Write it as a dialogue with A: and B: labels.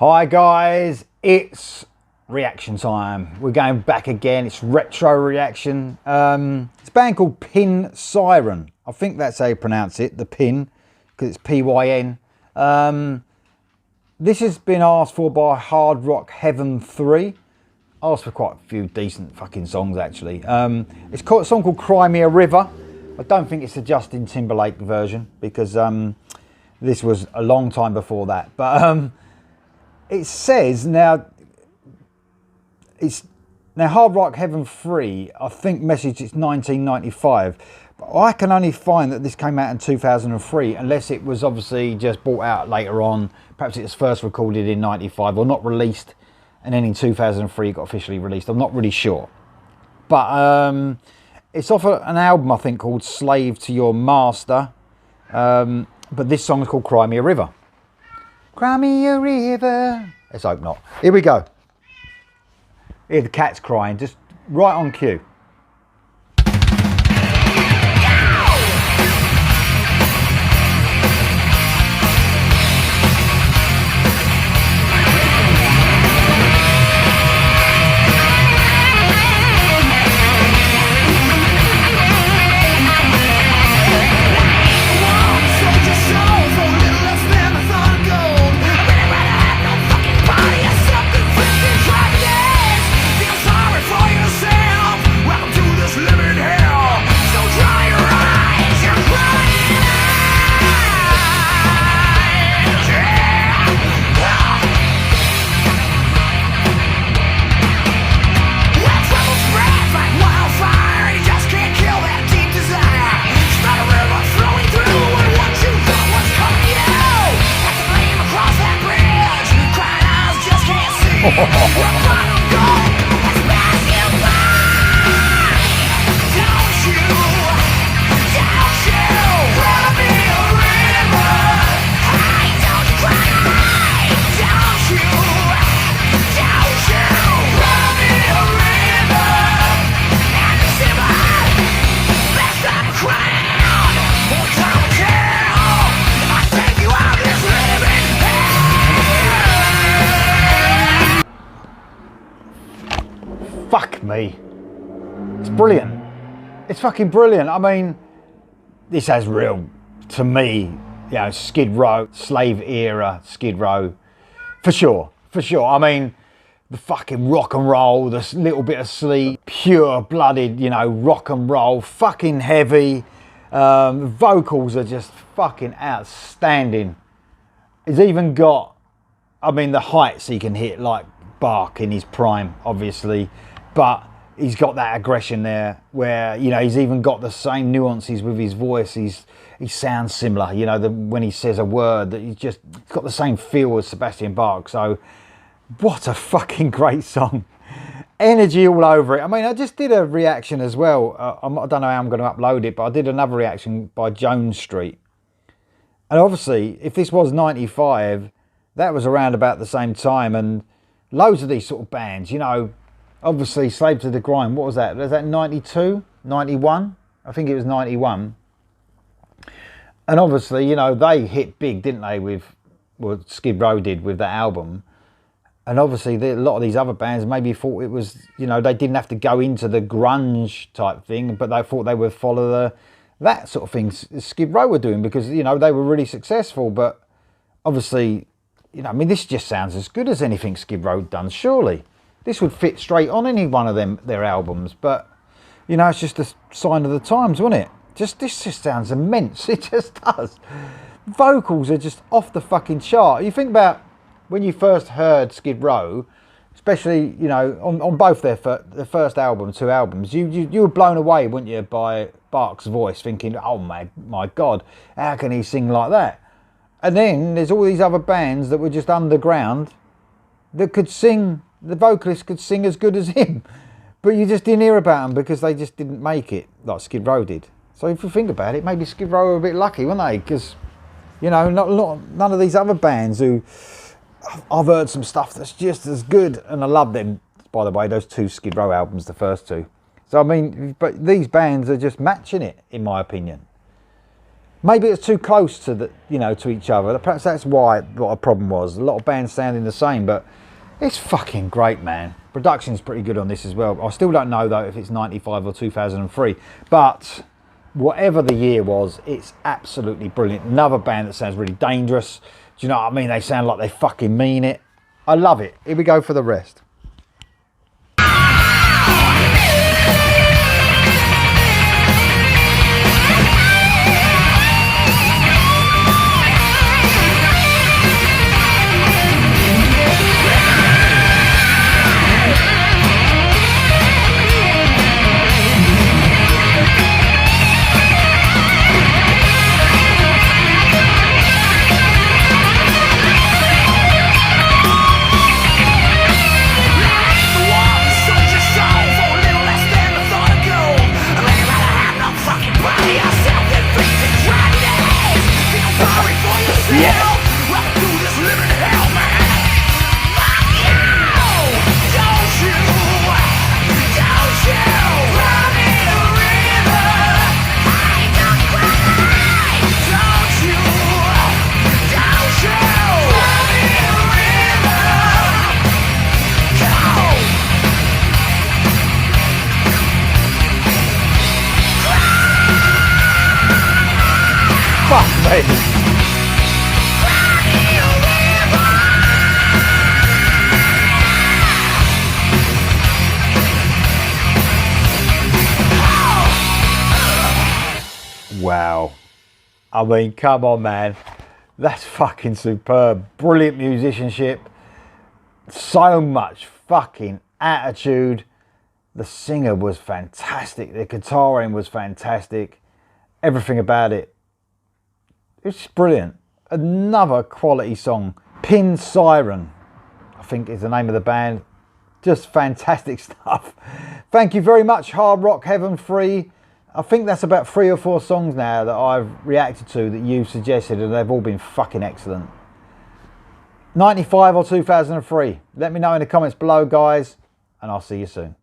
A: Hi guys, it's reaction time. We're going back again. It's retro reaction. It's a band called Pyn Siren. I think that's how you pronounce it, the Pyn, because it's P-Y-N. This has been asked for by Hard Rock Heaven 3. Asked for quite a few decent fucking songs actually. It's called a song called Cry Me a River. I don't think it's the Justin Timberlake version because this was a long time before that. But it says now Hard Rock Heaven 3, I think message it's 1995. But I can only find that this came out in 2003, unless it was obviously just brought out later on. Perhaps it was first recorded in 95 or not released, and then in 2003 it got officially released. I'm not really sure. But it's off an album I think called Slave to Your Master. But this song is called Cry Me a River. Cry me a river. Let's hope not. Here we go. Here the cat's crying, just right on cue. Fuck me. It's brilliant. It's fucking brilliant. I mean, this has real, to me, you know, Skid Row, slave era Skid Row. For sure, for sure. I mean, the fucking rock and roll, the little bit of sleep, pure blooded, you know, rock and roll, fucking heavy. Vocals are just fucking outstanding. He's even got, I mean, the heights he can hit, like Bark in his prime, obviously. But he's got that aggression there where, you know, he's even got the same nuances with his voice. He sounds similar, you know, when he says a word, that he's got the same feel as Sebastian Bach. So what a fucking great song. Energy all over it. I mean, I just did a reaction as well. I don't know how I'm going to upload it, but I did another reaction by Jones Street. And obviously, if this was 95, that was around about the same time. And loads of these sort of bands, you know, obviously Slave to the Grind, what was that? Was that 92? 91? I think it was 91. And obviously, you know, they hit big, didn't they, with what Skid Row did with that album. And obviously a lot of these other bands maybe thought it was, you know, they didn't have to go into the grunge type thing, but they thought they would follow that sort of thing Skid Row were doing because, you know, they were really successful. But obviously, you know, I mean, this just sounds as good as anything Skid Row done, surely. This would fit straight on any one of their albums, but, you know, it's just a sign of the times, wasn't it? This just sounds immense. It just does. Vocals are just off the fucking chart. You think about when you first heard Skid Row, especially, you know, on both their first album, two albums, you were blown away, weren't you, by Bark's voice, thinking, oh my God, how can he sing like that? And then there's all these other bands that were just underground that could sing. The vocalist could sing as good as him, but you just didn't hear about them because they just didn't make it like Skid Row did. So if you think about it, maybe Skid Row were a bit lucky, weren't they? Because, you know, none of these other bands who I've heard some stuff that's just as good, and I love them, by the way, those two Skid Row albums, the first two. So I mean, but these bands are just matching it, in my opinion. Maybe it's too close to the, to each other. Perhaps that's what a problem was. A lot of bands sounding the same, but it's fucking great, man. Production's pretty good on this as well. I still don't know though if it's 95 or 2003, but whatever the year was, it's absolutely brilliant. Another band that sounds really dangerous. Do you know what I mean? They sound like they fucking mean it. I love it. Here we go for the rest. Fuck me. Wow. I mean, come on, man. That's fucking superb. Brilliant musicianship. So much fucking attitude. The singer was fantastic. The guitaring was fantastic. Everything about it. It's brilliant. Another quality song. Pyn Siren, I think is the name of the band. Just fantastic stuff. Thank you very much, Hard Rock Heaven 3. I think that's about 3 or 4 songs now that I've reacted to that you've suggested, and they've all been fucking excellent. 95 or 2003. Let me know in the comments below, guys, and I'll see you soon.